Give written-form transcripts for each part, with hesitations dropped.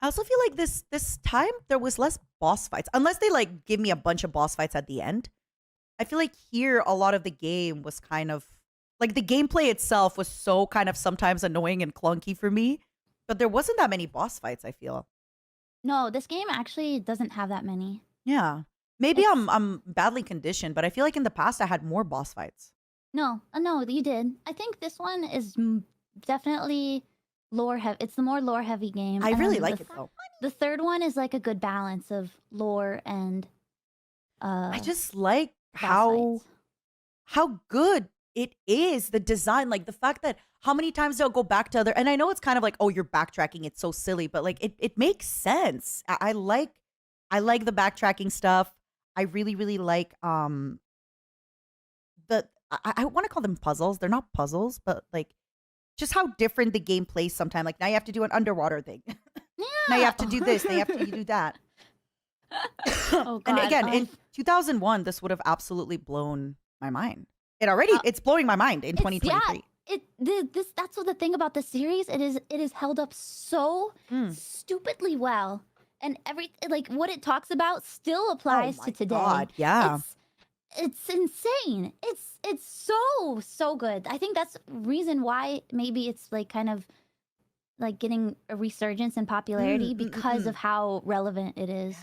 I also feel like this time there was less boss fights. Unless they like give me a bunch of boss fights at the end. I feel like here a lot of the game was kind of like the gameplay itself was so kind of sometimes annoying and clunky for me. But there wasn't that many boss fights, I feel. No, this game actually doesn't have that many. Yeah. Maybe It's I'm badly conditioned, but I feel like in the past I had more boss fights. no, no, you did. I think this one is definitely lore heavy. It's the more lore heavy game, I and really then like it though. the third one is like a good balance of lore and I uh just like boss how fights. good it is, the design, like the fact that how many times they'll go back to other, and I know it's kind of like, oh, you're backtracking, it's so silly, but like it makes sense. I like the backtracking stuff. I really, really like the I want to call them puzzles. They're not puzzles, but like just how different the game plays sometimes. Like now you have to do an underwater thing. Now you Yeah. have to do this, now you have to do that. Oh And God. again, in 2001, this would have absolutely blown my mind. It's blowing my mind in It's yeah. 2023. This that's what the thing about the series. It is held up so Mm. stupidly well, and every like what it talks about still Oh applies to my today. God. Yeah. It's insane. It's so good. I think that's reason why maybe it's like kind of like getting a resurgence in Mm, popularity mm, mm, because mm. of how relevant it Yeah. is.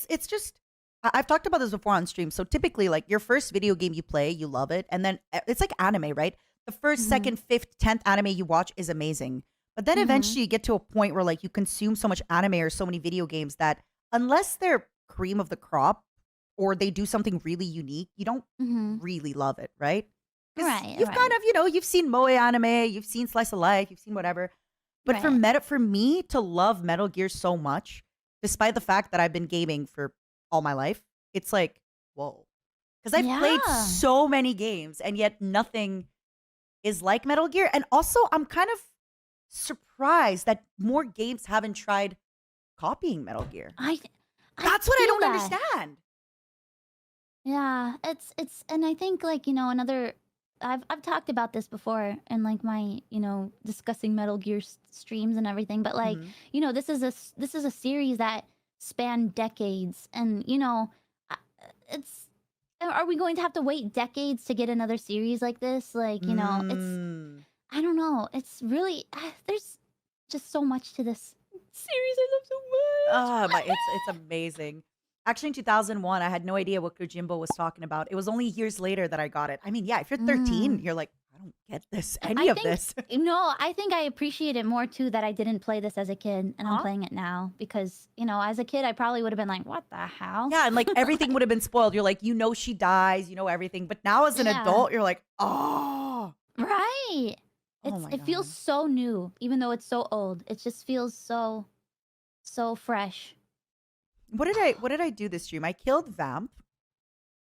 It's just I've talked about this before on stream. So typically like your first video game you play, you love it, and then it's like anime, right? The first, Mhm. second, fifth, 10th anime you watch is amazing. But then Mhm. eventually you get to a point where like you consume so much anime or so many video games that unless they're cream of the crop or they do something really unique, you don't Mhm. really love it, right? Because Right. you've kind Right. of, you've seen moe anime, you've seen slice of life, you've seen whatever. But Right. for me to love Metal Gear so much, despite the fact that I've been gaming for all my life, it's like, whoa. Because I've played Yeah. so many games and yet nothing is like Metal Gear. And also, I'm kind of surprised that more games haven't tried copying Metal Gear. I I That's what I feel don't that. understand. Yeah, it's and I think like, another I've talked about this before in like my, discussing Metal Gear streams and everything, but like, Hmm. this is a series that spanned decades and, I- it's are we going to have to wait decades to get another series like this? Like, it's Mm. I don't know. It's really there's just so much to this series. I love so Ah, much. it's amazing. Actually, in 2001, I had no idea what Kojimbo was talking about. It was only years later that I got it. I mean, yeah, if you're 13, Mm. you're like, I don't get this, any I of think this. no, I think I appreciate it more too that I didn't play this as a kid and I'm Huh? playing it now because, as a kid I probably would have been like, "What the hell?" Yeah, and like everything would have been spoiled. You're like, she dies, everything. But now as an Yeah. adult, you're like, oh, Right. oh my It feels God. so new even though it's so old. It just feels so fresh. What did I do this stream? I killed Vamp.